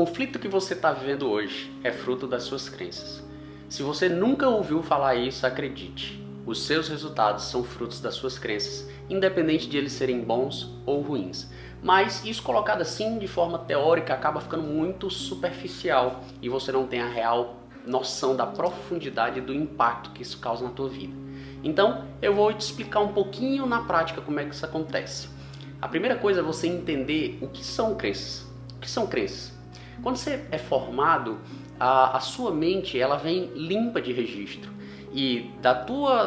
conflito que você está vivendo hoje é fruto das suas crenças. Se você nunca ouviu falar isso, acredite. Os seus resultados são frutos das suas crenças, independente de eles serem bons ou ruins. Mas isso colocado assim, de forma teórica, acaba ficando muito superficial e você não tem a real noção da profundidade do impacto que isso causa na tua vida. Então, eu vou te explicar um pouquinho na prática como é que isso acontece. A primeira coisa é você entender o que são crenças. O que são crenças? Quando você é formado, a sua mente ela vem limpa de registro. E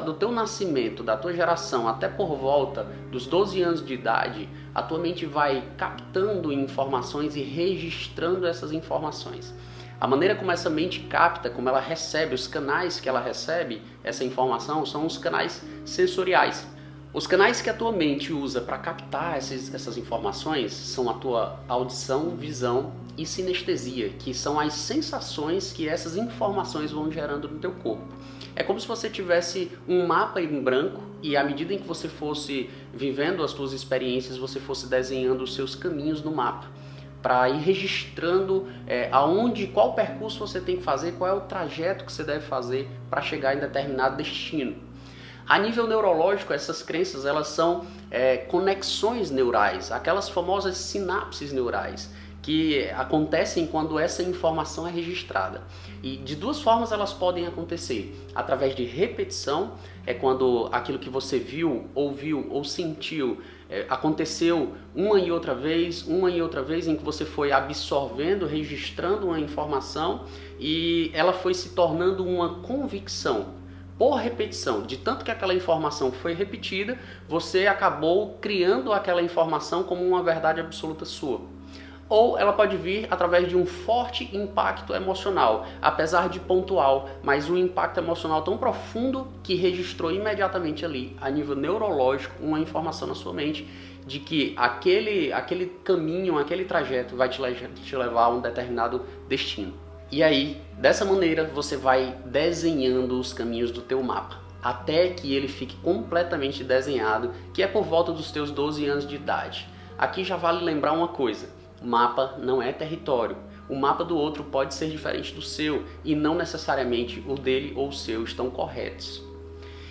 do teu nascimento, da tua geração, até por volta dos 12 anos de idade, a tua mente vai captando informações e registrando essas informações. A maneira como essa mente capta, como ela recebe, os canais que ela recebe essa informação são os canais sensoriais. Os canais que a tua mente usa para captar essas informações são a tua audição, visão e sinestesia, que são as sensações que essas informações vão gerando no teu corpo. É como se você tivesse um mapa em branco e à medida em que você fosse vivendo as suas experiências, você fosse desenhando os seus caminhos no mapa, para ir registrando qual percurso você tem que fazer, qual é o trajeto que você deve fazer para chegar em determinado destino. A nível neurológico, essas crenças elas são conexões neurais, aquelas famosas sinapses neurais, que acontecem quando essa informação é registrada. E de duas formas elas podem acontecer. Através de repetição, é quando aquilo que você viu, ouviu ou sentiu aconteceu uma e outra vez, em que você foi absorvendo, registrando uma informação e ela foi se tornando uma convicção. Por repetição, de tanto que aquela informação foi repetida, você acabou criando aquela informação como uma verdade absoluta sua. Ou ela pode vir através de um forte impacto emocional, apesar de pontual, mas um impacto emocional tão profundo que registrou imediatamente ali, a nível neurológico, uma informação na sua mente de que aquele caminho, aquele trajeto vai te levar a um determinado destino. E aí, dessa maneira, você vai desenhando os caminhos do teu mapa, até que ele fique completamente desenhado, que é por volta dos teus 12 anos de idade. Aqui já vale lembrar uma coisa: o mapa não é território. O mapa do outro pode ser diferente do seu e não necessariamente o dele ou o seu estão corretos.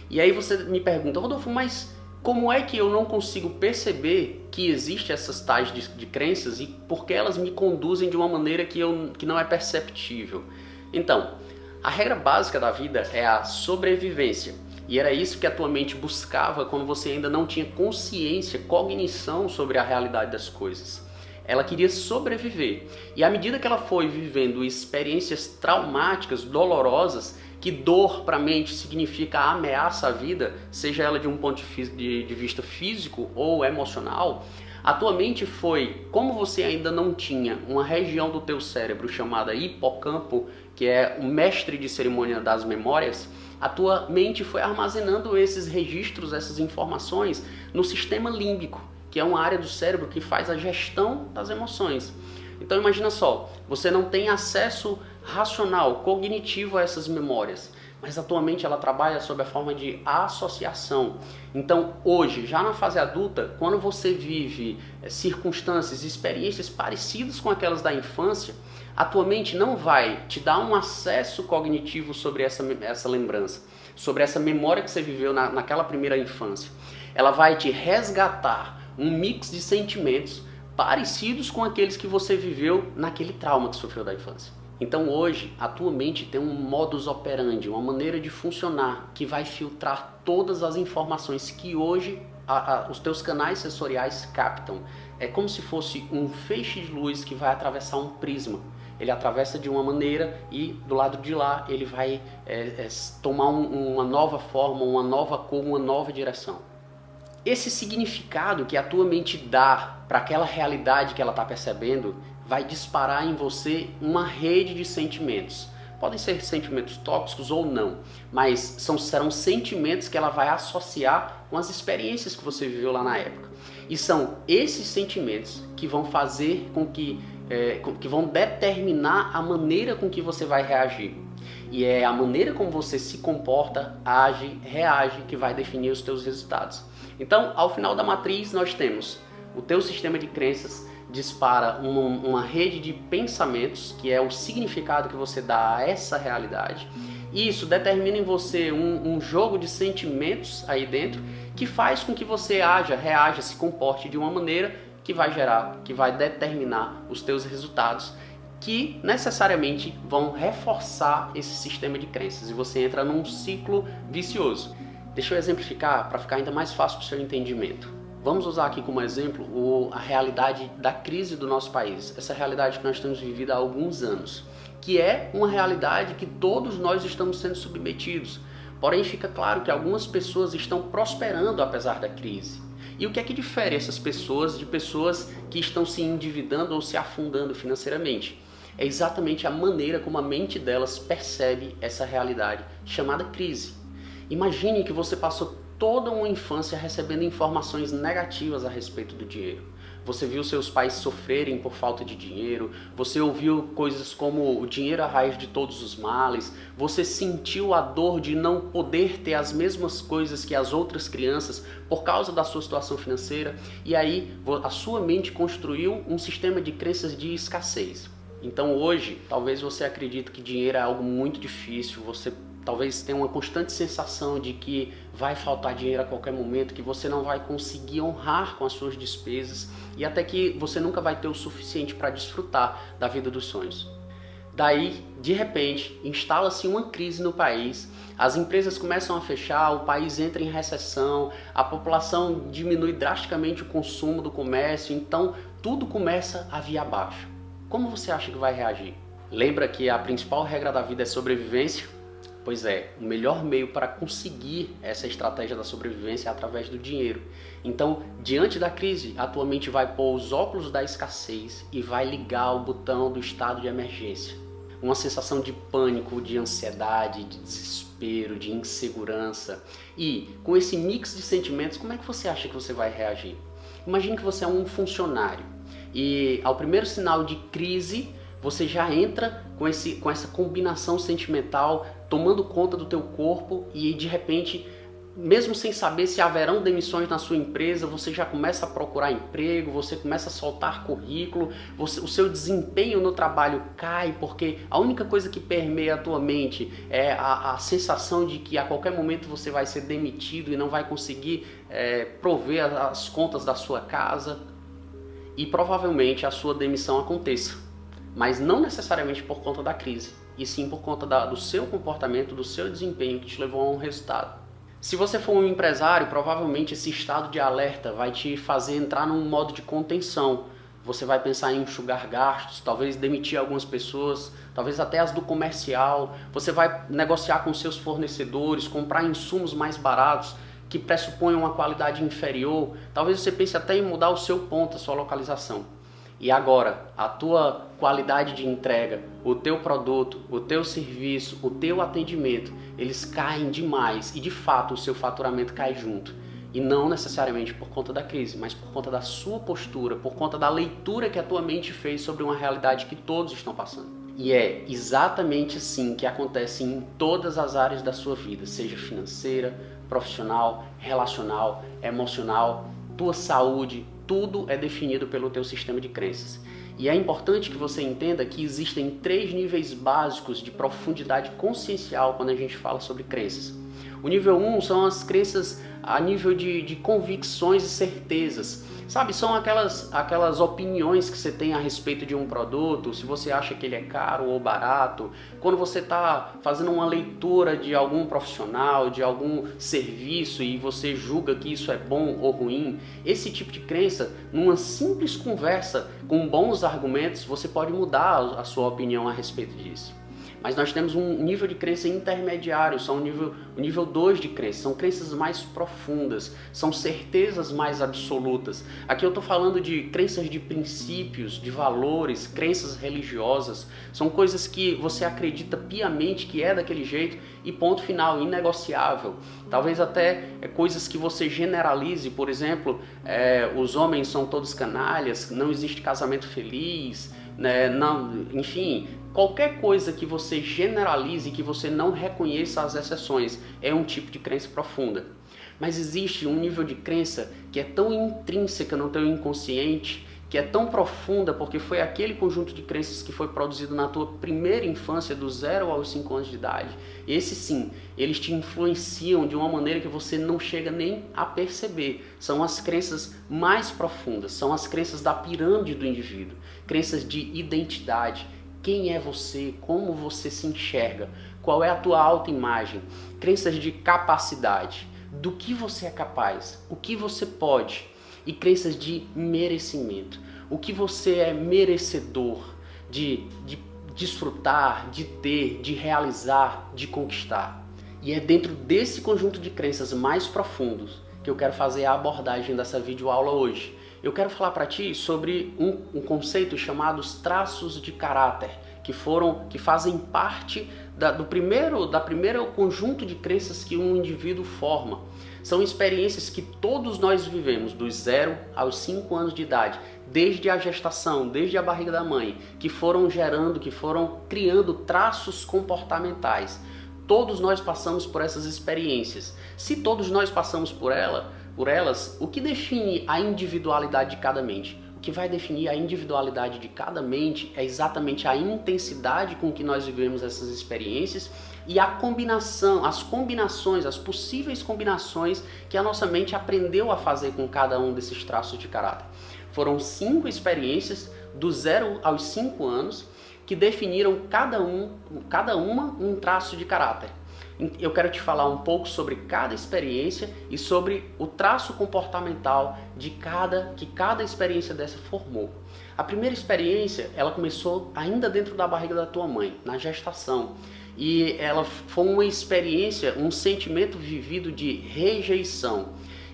E aí você me pergunta: Rodolfo, mas como é que eu não consigo perceber que existem essas tais de crenças e por que elas me conduzem de uma maneira que não é perceptível? Então, a regra básica da vida é a sobrevivência. E era isso que a tua mente buscava quando você ainda não tinha consciência, cognição sobre a realidade das coisas. Ela queria sobreviver. E à medida que ela foi vivendo experiências traumáticas, dolorosas, que dor para a mente significa ameaça à vida, seja ela de um ponto de vista físico ou emocional, a tua mente foi, como você ainda não tinha uma região do teu cérebro chamada hipocampo, que é o mestre de cerimônia das memórias, a tua mente foi armazenando esses registros, essas informações no sistema límbico, que é uma área do cérebro que faz a gestão das emoções. Então imagina só, você não tem acesso racional, cognitivo a essas memórias, mas a tua mente ela trabalha sob a forma de associação. Então hoje, já na fase adulta, quando você vive circunstâncias, experiências parecidas com aquelas da infância, a tua mente não vai te dar um acesso cognitivo sobre essa lembrança, sobre essa memória que você viveu naquela primeira infância. Ela vai te resgatar um mix de sentimentos parecidos com aqueles que você viveu naquele trauma que sofreu da infância. Então hoje a tua mente tem um modus operandi, uma maneira de funcionar que vai filtrar todas as informações que hoje os teus canais sensoriais captam. É como se fosse um feixe de luz que vai atravessar um prisma. Ele atravessa de uma maneira e do lado de lá ele vai tomar uma nova forma, uma nova cor, uma nova direção. Esse significado que a tua mente dá para aquela realidade que ela está percebendo vai disparar em você uma rede de sentimentos. Podem ser sentimentos tóxicos ou não, mas serão sentimentos que ela vai associar com as experiências que você viveu lá na época. E são esses sentimentos que vão fazer com que vão determinar a maneira com que você vai reagir. E é a maneira como você se comporta, age, reage que vai definir os teus resultados. Então, ao final da matriz, nós temos o teu sistema de crenças dispara uma rede de pensamentos, que é o significado que você dá a essa realidade. E isso determina em você um jogo de sentimentos aí dentro, que faz com que você reaja, se comporte de uma maneira que vai determinar os teus resultados, que necessariamente vão reforçar esse sistema de crenças, e você entra num ciclo vicioso. Deixa eu exemplificar para ficar ainda mais fácil para o seu entendimento. Vamos usar aqui como exemplo a realidade da crise do nosso país, essa realidade que nós temos vivido há alguns anos, que é uma realidade que todos nós estamos sendo submetidos. Porém, fica claro que algumas pessoas estão prosperando apesar da crise. E o que é que difere essas pessoas de pessoas que estão se endividando ou se afundando financeiramente? É exatamente a maneira como a mente delas percebe essa realidade chamada crise. Imagine que você passou toda uma infância recebendo informações negativas a respeito do dinheiro. Você viu seus pais sofrerem por falta de dinheiro, você ouviu coisas como o dinheiro é a raiz de todos os males, você sentiu a dor de não poder ter as mesmas coisas que as outras crianças por causa da sua situação financeira, e aí a sua mente construiu um sistema de crenças de escassez. Então hoje, talvez você acredite que dinheiro é algo muito difícil, você talvez tenha uma constante sensação de que vai faltar dinheiro a qualquer momento, que você não vai conseguir honrar com as suas despesas e até que você nunca vai ter o suficiente para desfrutar da vida dos sonhos. Daí, de repente, instala-se uma crise no país, as empresas começam a fechar, o país entra em recessão, a população diminui drasticamente o consumo do comércio, então tudo começa a vir abaixo. Como você acha que vai reagir? Lembra que a principal regra da vida é sobrevivência? Pois é, o melhor meio para conseguir essa estratégia da sobrevivência é através do dinheiro. Então, diante da crise, a tua mente vai pôr os óculos da escassez e vai ligar o botão do estado de emergência. Uma sensação de pânico, de ansiedade, de desespero, de insegurança. E, com esse mix de sentimentos, como é que você acha que você vai reagir? Imagine que você é um funcionário e, ao primeiro sinal de crise, você já entra com essa combinação sentimental tomando conta do teu corpo e de repente, mesmo sem saber se haverão demissões na sua empresa, você já começa a procurar emprego, você começa a soltar currículo, o seu desempenho no trabalho cai porque a única coisa que permeia a tua mente é a sensação de que a qualquer momento você vai ser demitido e não vai conseguir prover as contas da sua casa e provavelmente a sua demissão aconteça. Mas não necessariamente por conta da crise, e sim por conta do seu comportamento, do seu desempenho que te levou a um resultado. Se você for um empresário, provavelmente esse estado de alerta vai te fazer entrar num modo de contenção. Você vai pensar em enxugar gastos, talvez demitir algumas pessoas, talvez até as do comercial. Você vai negociar com seus fornecedores, comprar insumos mais baratos que pressupõem uma qualidade inferior. Talvez você pense até em mudar o seu ponto, a sua localização. E agora, a tua qualidade de entrega, o teu produto, o teu serviço, o teu atendimento, eles caem demais e de fato o seu faturamento cai junto. E não necessariamente por conta da crise, mas por conta da sua postura, por conta da leitura que a tua mente fez sobre uma realidade que todos estão passando. E é exatamente assim que acontece em todas as áreas da sua vida, seja financeira, profissional, relacional, emocional, tua saúde, tudo é definido pelo teu sistema de crenças. E é importante que você entenda que existem 3 níveis básicos de profundidade consciencial quando a gente fala sobre crenças. O nível 1 são as crenças a nível de convicções e certezas. Sabe, são aquelas opiniões que você tem a respeito de um produto, se você acha que ele é caro ou barato, quando você está fazendo uma leitura de algum profissional, de algum serviço e você julga que isso é bom ou ruim. Esse tipo de crença, numa simples conversa com bons argumentos, você pode mudar a sua opinião a respeito disso. Mas nós temos um nível de crença intermediário, são o nível 2 de crença, são crenças mais profundas, são certezas mais absolutas. Aqui eu estou falando de crenças de princípios, de valores, crenças religiosas, são coisas que você acredita piamente que é daquele jeito e ponto final, inegociável. Talvez até coisas que você generalize, por exemplo, os homens são todos canalhas, não existe casamento feliz, né? Não, enfim, qualquer coisa que você generalize e que você não reconheça as exceções é um tipo de crença profunda. Mas existe um nível de crença que é tão intrínseca no teu inconsciente que é tão profunda porque foi aquele conjunto de crenças que foi produzido na tua primeira infância, do 0 aos 5 anos de idade. Esses sim, eles te influenciam de uma maneira que você não chega nem a perceber. São as crenças mais profundas, são as crenças da pirâmide do indivíduo, crenças de identidade. Quem é você? Como você se enxerga? Qual é a tua autoimagem? Crenças de capacidade, do que você é capaz, o que você pode, e crenças de merecimento, o que você é merecedor de desfrutar, de ter, de realizar, de conquistar. E é dentro desse conjunto de crenças mais profundos que eu quero fazer a abordagem dessa videoaula hoje. Eu quero falar para ti sobre um conceito chamado os traços de caráter, que fazem parte do primeiro conjunto de crenças que um indivíduo forma. São experiências que todos nós vivemos, dos 0 aos 5 anos de idade, desde a gestação, desde a barriga da mãe, que foram gerando, que foram criando traços comportamentais. Todos nós passamos por essas experiências. Se todos nós passamos por elas, o que define a individualidade de cada mente? O que vai definir a individualidade de cada mente é exatamente a intensidade com que nós vivemos essas experiências e a combinação, as possíveis combinações que a nossa mente aprendeu a fazer com cada um desses traços de caráter. Foram 5 experiências do 0 aos 5 anos que definiram cada uma um traço de caráter. Eu quero te falar um pouco sobre cada experiência e sobre o traço comportamental que cada experiência dessa formou. A primeira experiência, ela começou ainda dentro da barriga da tua mãe, na gestação. E ela foi uma experiência, um sentimento vivido de rejeição.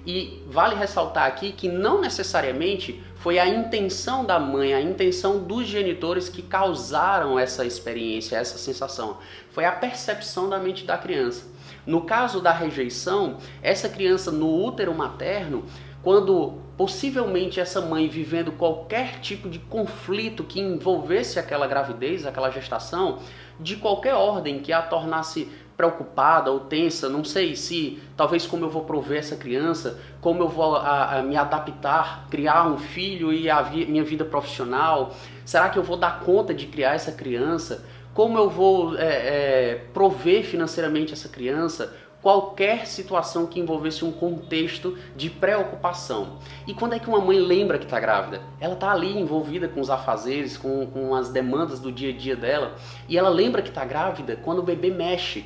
E vale ressaltar aqui que não necessariamente foi a intenção da mãe, a intenção dos genitores que causaram essa experiência, essa sensação. Foi a percepção da mente da criança. No caso da rejeição, essa criança no útero materno, quando possivelmente essa mãe vivendo qualquer tipo de conflito que envolvesse aquela gravidez, aquela gestação, de qualquer ordem que a tornasse preocupada ou tensa, não sei se talvez como eu vou prover essa criança, como eu vou me adaptar, criar um filho e minha vida profissional, será que eu vou dar conta de criar essa criança, como eu vou prover financeiramente essa criança, qualquer situação que envolvesse um contexto de preocupação. E quando é que uma mãe lembra que está grávida? Ela está ali envolvida com os afazeres, com as demandas do dia a dia dela, e ela lembra que está grávida quando o bebê mexe.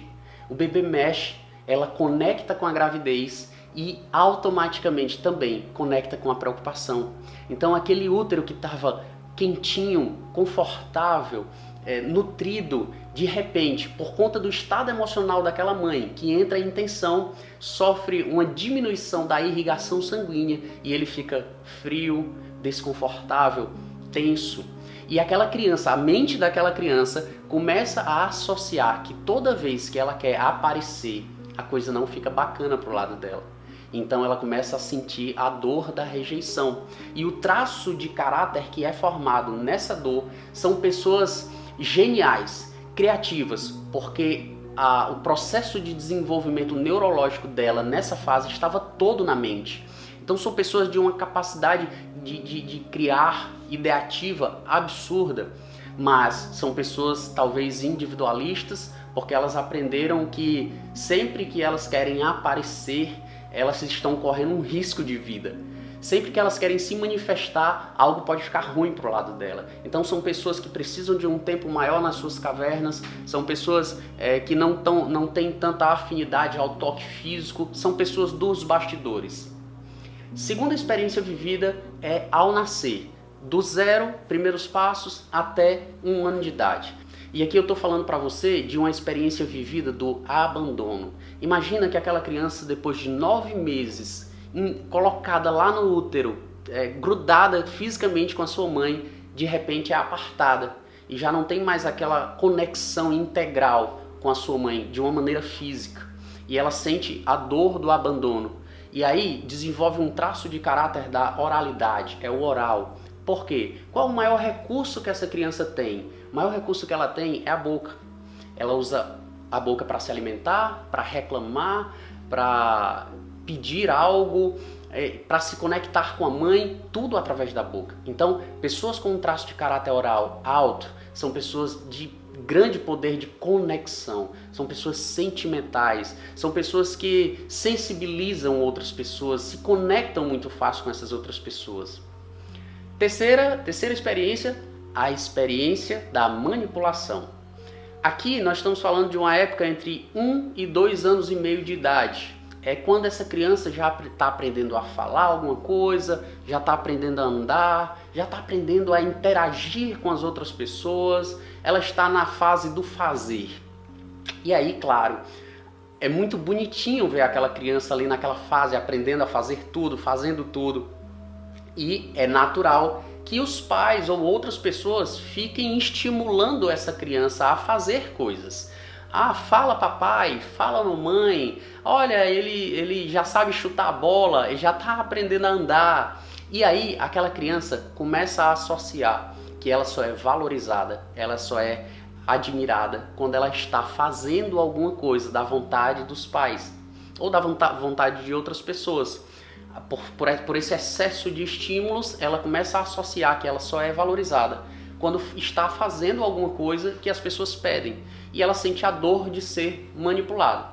O bebê mexe, ela conecta com a gravidez e automaticamente também conecta com a preocupação. Então aquele útero que estava quentinho, confortável, nutrido, de repente, por conta do estado emocional daquela mãe, que entra em tensão, sofre uma diminuição da irrigação sanguínea e ele fica frio, desconfortável, tenso. E aquela criança, a mente daquela criança começa a associar que toda vez que ela quer aparecer, a coisa não fica bacana pro lado dela. Então ela começa a sentir a dor da rejeição. E o traço de caráter que é formado nessa dor são pessoas geniais, criativas, porque o processo de desenvolvimento neurológico dela nessa fase estava todo na mente. Então são pessoas de uma capacidade de criar ideativa absurda, mas são pessoas talvez individualistas, porque elas aprenderam que sempre que elas querem aparecer, elas estão correndo um risco de vida. Sempre que elas querem se manifestar, algo pode ficar ruim pro lado dela. Então são pessoas que precisam de um tempo maior nas suas cavernas, são pessoas que não têm tanta afinidade ao toque físico, são pessoas dos bastidores. Segunda experiência vivida é ao nascer, do 0, primeiros passos, até 1 ano de idade. E aqui eu estou falando para você de uma experiência vivida do abandono. Imagina que aquela criança, depois de 9 meses, colocada lá no útero, grudada fisicamente com a sua mãe, de repente é apartada e já não tem mais aquela conexão integral com a sua mãe de uma maneira física. E ela sente a dor do abandono. E aí desenvolve um traço de caráter da oralidade, é o oral. Por quê? Qual o maior recurso que essa criança tem? O maior recurso que ela tem é a boca. Ela usa a boca para se alimentar, para reclamar, para pedir algo, para se conectar com a mãe, tudo através da boca. Então, pessoas com um traço de caráter oral alto são pessoas de grande poder de conexão, são pessoas sentimentais, são pessoas que sensibilizam outras pessoas, se conectam muito fácil com essas outras pessoas. Terceira experiência, a experiência da manipulação. Aqui nós estamos falando de uma época entre 1 e 2 anos e meio de idade. É quando essa criança já está aprendendo a falar alguma coisa, já está aprendendo a andar, já está aprendendo a interagir com as outras pessoas, ela está na fase do fazer. E aí, claro, é muito bonitinho ver aquela criança ali naquela fase, aprendendo a fazer tudo, fazendo tudo. E é natural que os pais ou outras pessoas fiquem estimulando essa criança a fazer coisas. Ah, fala papai, fala mamãe, olha, ele já sabe chutar a bola, ele já está aprendendo a andar. E aí aquela criança começa a associar que ela só é valorizada, ela só é admirada quando ela está fazendo alguma coisa da vontade dos pais ou da vontade de outras pessoas. Por esse excesso de estímulos, ela começa a associar que ela só é valorizada quando está fazendo alguma coisa que as pessoas pedem, e ela sente a dor de ser manipulada.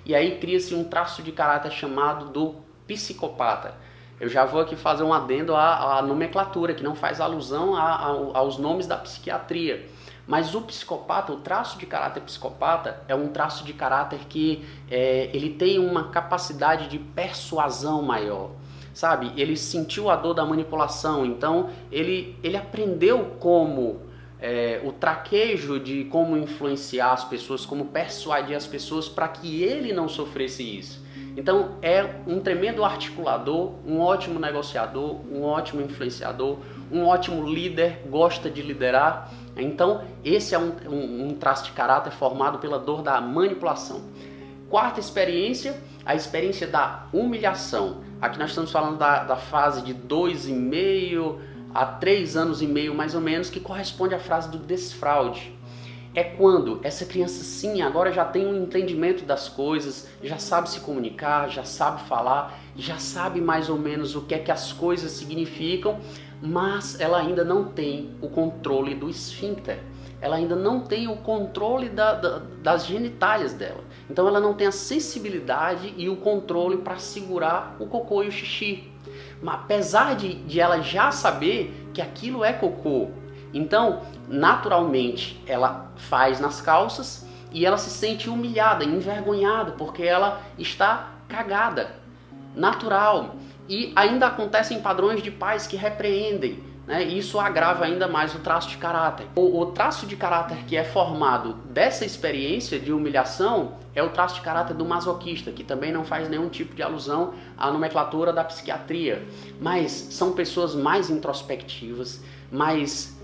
E aí cria-se um traço de caráter chamado do psicopata. Eu já vou aqui fazer um adendo à nomenclatura, que não faz alusão aos nomes da psiquiatria. Mas o psicopata, o traço de caráter psicopata, é um traço de caráter que ele tem uma capacidade de persuasão maior. Sabe, ele sentiu a dor da manipulação, então ele aprendeu como o traquejo de como influenciar as pessoas, como persuadir as pessoas para que ele não sofresse isso. Então é um tremendo articulador, um ótimo negociador, um ótimo influenciador, um ótimo líder, gosta de liderar. Então esse é um traço de caráter formado pela dor da manipulação. Quarta experiência, a experiência da humilhação. Aqui nós estamos falando da fase de 2,5 a 3 anos e meio, mais ou menos, que corresponde à fase do desfraude. É quando essa criança, sim, agora já tem um entendimento das coisas, já sabe se comunicar, já sabe falar, já sabe mais ou menos o que é que as coisas significam, mas ela ainda não tem o controle do esfíncter. Ela ainda não tem o controle das genitálias dela. Então ela não tem a sensibilidade e o controle para segurar o cocô e o xixi. Mas apesar de ela já saber que aquilo é cocô, então naturalmente ela faz nas calças e ela se sente humilhada, envergonhada, porque ela está cagada. Natural. E ainda acontecem padrões de pais que repreendem. Isso agrava ainda mais o traço de caráter. O traço de caráter que é formado dessa experiência de humilhação é o traço de caráter do masoquista, que também não faz nenhum tipo de alusão à nomenclatura da psiquiatria. Mas são pessoas mais introspectivas, mais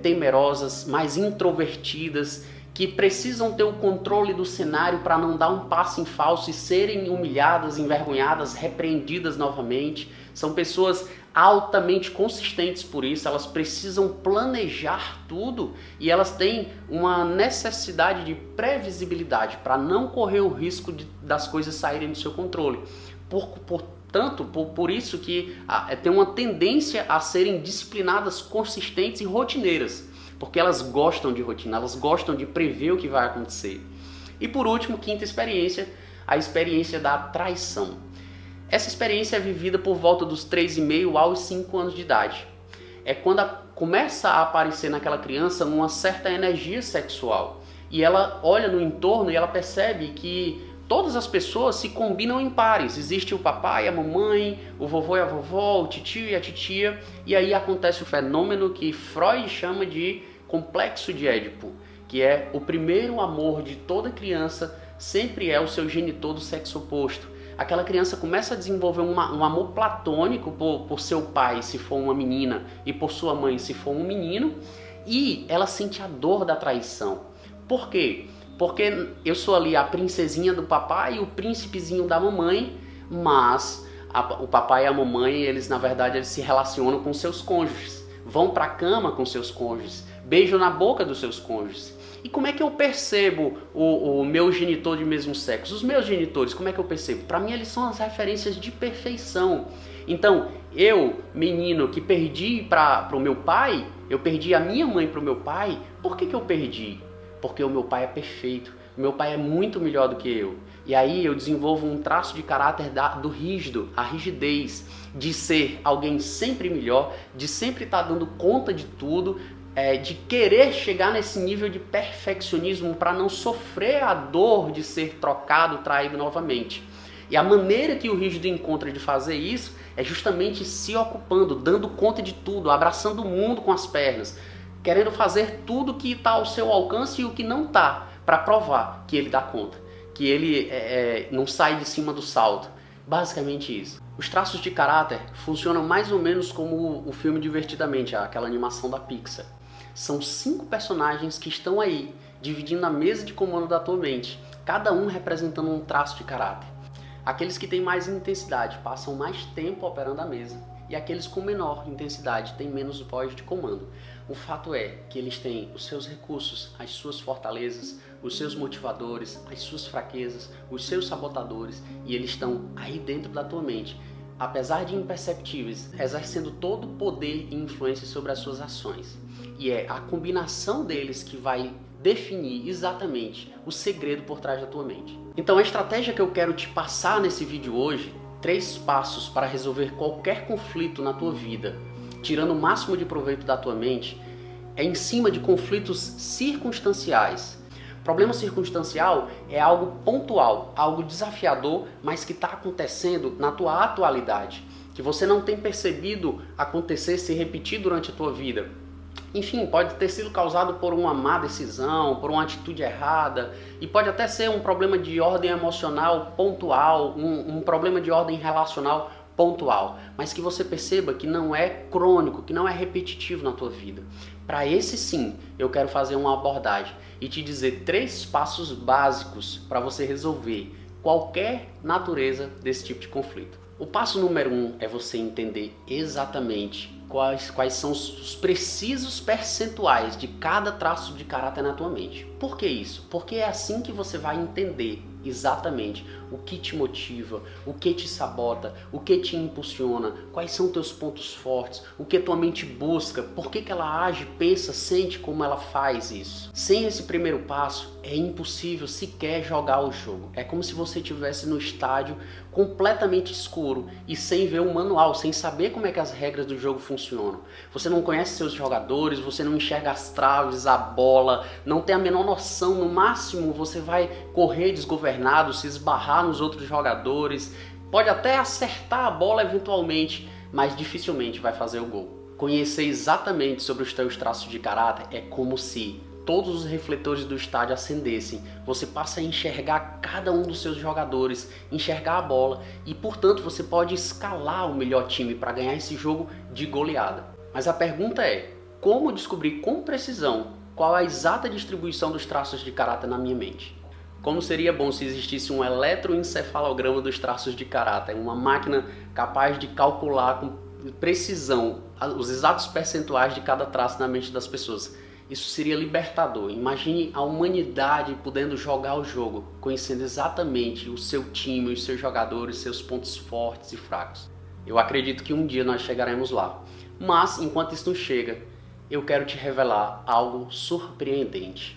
temerosas, mais introvertidas, que precisam ter o controle do cenário para não dar um passo em falso e serem humilhadas, envergonhadas, repreendidas novamente. São pessoas altamente consistentes por isso, elas precisam planejar tudo e elas têm uma necessidade de previsibilidade para não correr o risco das coisas saírem do seu controle. Portanto, por isso que tem uma tendência a serem disciplinadas, consistentes e rotineiras, porque elas gostam de rotina, elas gostam de prever o que vai acontecer. E por último, quinta experiência, a experiência da traição. Essa experiência é vivida por volta dos 3,5 aos 5 anos de idade. É quando começa a aparecer naquela criança uma certa energia sexual. E ela olha no entorno e ela percebe que todas as pessoas se combinam em pares. Existe o papai, a mamãe, o vovô e a vovó, o tio e a titia. E aí acontece o fenômeno que Freud chama de complexo de Édipo, que é o primeiro amor de toda criança, sempre é o seu genitor do sexo oposto. Aquela criança começa a desenvolver um amor platônico por seu pai, se for uma menina, e por sua mãe, se for um menino, e ela sente a dor da traição. Por quê? Porque eu sou ali a princesinha do papai e o príncipezinho da mamãe, mas o papai e a mamãe, eles na verdade eles se relacionam com seus cônjuges, vão para a cama com seus cônjuges, beijam na boca dos seus cônjuges. E como é que eu percebo o meu genitor de mesmo sexo? Os meus genitores, como é que eu percebo? Para mim, eles são as referências de perfeição. Então, eu, menino, que perdi para o meu pai, eu perdi a minha mãe para o meu pai, por que eu perdi? Porque o meu pai é perfeito, o meu pai é muito melhor do que eu. E aí eu desenvolvo um traço de caráter do rígido, a rigidez, de ser alguém sempre melhor, de sempre estar dando conta de tudo, de querer chegar nesse nível de perfeccionismo para não sofrer a dor de ser trocado, traído novamente. E a maneira que o rígido encontra de fazer isso é justamente se ocupando, dando conta de tudo, abraçando o mundo com as pernas, querendo fazer tudo que está ao seu alcance e o que não está, para provar que ele dá conta, que ele não sai de cima do salto. Basicamente isso. Os traços de caráter funcionam mais ou menos como o filme Divertidamente, aquela animação da Pixar. São 5 personagens que estão aí, dividindo a mesa de comando da tua mente, cada um representando um traço de caráter. Aqueles que têm mais intensidade passam mais tempo operando a mesa, e aqueles com menor intensidade têm menos voz de comando. O fato é que eles têm os seus recursos, as suas fortalezas, os seus motivadores, as suas fraquezas, os seus sabotadores, e eles estão aí dentro da tua mente, apesar de imperceptíveis, exercendo todo o poder e influência sobre as suas ações. E é a combinação deles que vai definir exatamente o segredo por trás da tua mente. Então a estratégia que eu quero te passar nesse vídeo hoje, 3 passos para resolver qualquer conflito na tua vida, tirando o máximo de proveito da tua mente, é em cima de conflitos circunstanciais. Problema circunstancial é algo pontual, algo desafiador, mas que está acontecendo na tua atualidade, que você não tem percebido acontecer, se repetir durante a tua vida. Enfim, pode ter sido causado por uma má decisão, por uma atitude errada, e pode até ser um problema de ordem emocional pontual, um problema de ordem relacional pontual, mas que você perceba que não é crônico, que não é repetitivo na tua vida. Para esse sim, eu quero fazer uma abordagem e te dizer 3 passos básicos para você resolver qualquer natureza desse tipo de conflito. O passo número 1 é você entender exatamente quais são os precisos percentuais de cada traço de caráter na tua mente. Por que isso? Porque é assim que você vai entender exatamente o que te motiva, o que te sabota, o que te impulsiona, quais são teus pontos fortes, o que tua mente busca, por que ela age, pensa, sente como ela faz isso. Sem esse primeiro passo, é impossível sequer jogar o jogo. É como se você estivesse no estádio completamente escuro e sem ver o manual, sem saber como é que as regras do jogo funcionam. Você não conhece seus jogadores, você não enxerga as traves, a bola, não tem a menor noção. No máximo você vai correr desgovernado, se esbarrar nos outros jogadores, pode até acertar a bola eventualmente, mas dificilmente vai fazer o gol. Conhecer exatamente sobre os teus traços de caráter é como se todos os refletores do estádio acendessem. Você passa a enxergar cada um dos seus jogadores, enxergar a bola e, portanto, você pode escalar o melhor time para ganhar esse jogo de goleada. Mas a pergunta é, como descobrir com precisão qual é a exata distribuição dos traços de caráter na minha mente? Como seria bom se existisse um eletroencefalograma dos traços de caráter, uma máquina capaz de calcular com precisão os exatos percentuais de cada traço na mente das pessoas. Isso seria libertador. Imagine a humanidade podendo jogar o jogo, conhecendo exatamente o seu time, os seus jogadores, seus pontos fortes e fracos. Eu acredito que um dia nós chegaremos lá. Mas, enquanto isso não chega, eu quero te revelar algo surpreendente.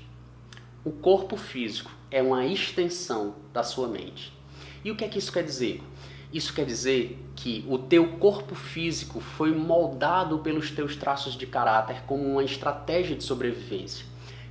O corpo físico é uma extensão da sua mente. E o que é que isso quer dizer? Isso quer dizer que o teu corpo físico foi moldado pelos teus traços de caráter como uma estratégia de sobrevivência.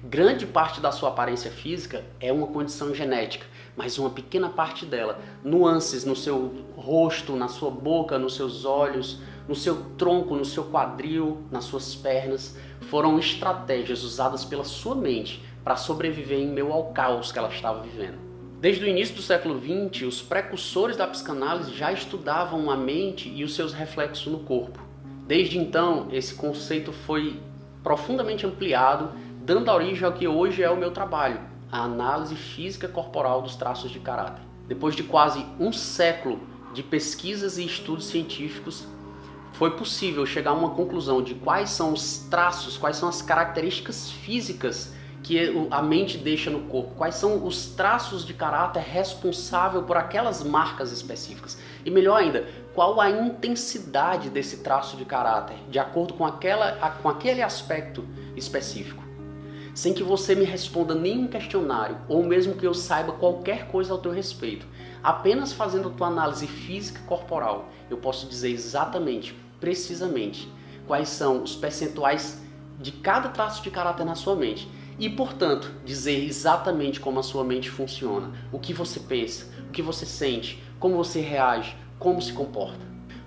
Grande parte da sua aparência física é uma condição genética, mas uma pequena parte dela, nuances no seu rosto, na sua boca, nos seus olhos, no seu tronco, no seu quadril, nas suas pernas, foram estratégias usadas pela sua mente para sobreviver em meio ao caos que ela estava vivendo. Desde o início do século XX, os precursores da psicanálise já estudavam a mente e os seus reflexos no corpo. Desde então, esse conceito foi profundamente ampliado, dando origem ao que hoje é o meu trabalho, a análise física corporal dos traços de caráter. Depois de quase um século de pesquisas e estudos científicos, foi possível chegar a uma conclusão de quais são os traços, quais são as características físicas que a mente deixa no corpo, quais são os traços de caráter responsáveis por aquelas marcas específicas. E melhor ainda, qual a intensidade desse traço de caráter, de acordo com aquele aspecto específico. Sem que você me responda nenhum questionário, ou mesmo que eu saiba qualquer coisa ao teu respeito. Apenas fazendo a tua análise física e corporal, eu posso dizer exatamente, precisamente, quais são os percentuais de cada traço de caráter na sua mente. E, portanto, dizer exatamente como a sua mente funciona, o que você pensa, o que você sente, como você reage, como se comporta.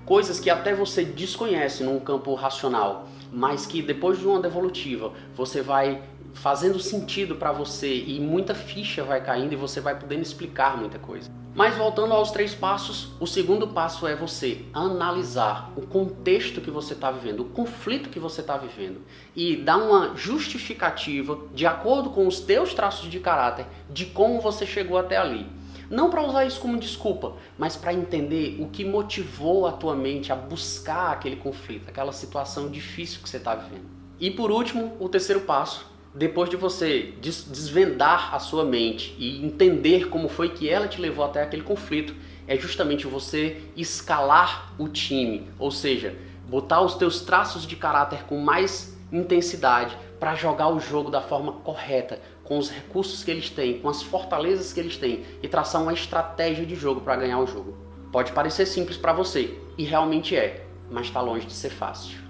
Coisas que até você desconhece num campo racional, mas que depois de uma devolutiva você vai fazendo sentido para você e muita ficha vai caindo e você vai podendo explicar muita coisa. Mas voltando aos 3 passos, o segundo passo é você analisar o contexto que você está vivendo, o conflito que você está vivendo e dar uma justificativa de acordo com os teus traços de caráter de como você chegou até ali. Não para usar isso como desculpa, mas para entender o que motivou a tua mente a buscar aquele conflito, aquela situação difícil que você está vivendo. E por último, o terceiro passo, depois de você desvendar a sua mente e entender como foi que ela te levou até aquele conflito, é justamente você escalar o time, ou seja, botar os teus traços de caráter com mais intensidade para jogar o jogo da forma correta, com os recursos que eles têm, com as fortalezas que eles têm e traçar uma estratégia de jogo para ganhar o jogo. Pode parecer simples para você, e realmente é, mas está longe de ser fácil.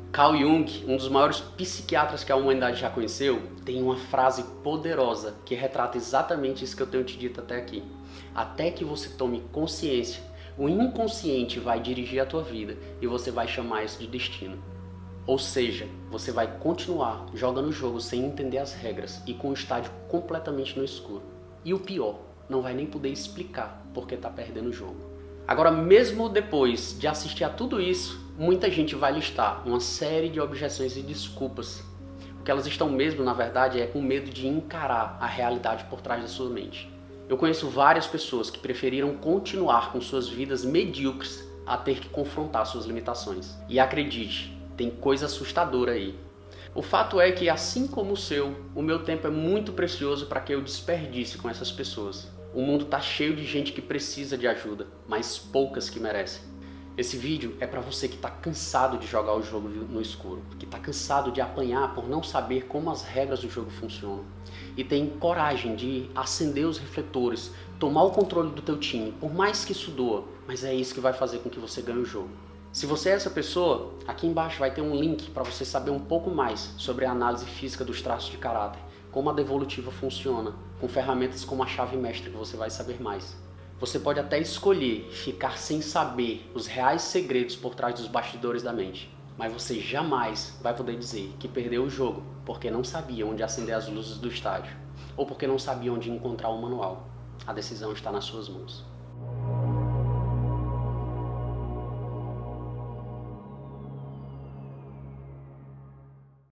Carl Jung, um dos maiores psiquiatras que a humanidade já conheceu, tem uma frase poderosa que retrata exatamente isso que eu tenho te dito até aqui. Até que você tome consciência, o inconsciente vai dirigir a tua vida e você vai chamar isso de destino. Ou seja, você vai continuar jogando o jogo sem entender as regras e com o estádio completamente no escuro. E o pior, não vai nem poder explicar porque está perdendo o jogo. Agora, mesmo depois de assistir a tudo isso, muita gente vai listar uma série de objeções e desculpas. O que elas estão mesmo, na verdade, é com medo de encarar a realidade por trás da sua mente. Eu conheço várias pessoas que preferiram continuar com suas vidas medíocres a ter que confrontar suas limitações. E acredite, tem coisa assustadora aí. O fato é que, assim como o seu, o meu tempo é muito precioso para que eu desperdice com essas pessoas. O mundo está cheio de gente que precisa de ajuda, mas poucas que merecem. Esse vídeo é para você que está cansado de jogar o jogo no escuro, que está cansado de apanhar por não saber como as regras do jogo funcionam e tem coragem de acender os refletores, tomar o controle do teu time, por mais que isso doa, mas é isso que vai fazer com que você ganhe o jogo. Se você é essa pessoa, aqui embaixo vai ter um link para você saber um pouco mais sobre a análise física dos traços de caráter, como a devolutiva funciona, com ferramentas como a chave mestra que você vai saber mais. Você pode até escolher ficar sem saber os reais segredos por trás dos bastidores da mente, mas você jamais vai poder dizer que perdeu o jogo porque não sabia onde acender as luzes do estádio ou porque não sabia onde encontrar o manual. A decisão está nas suas mãos.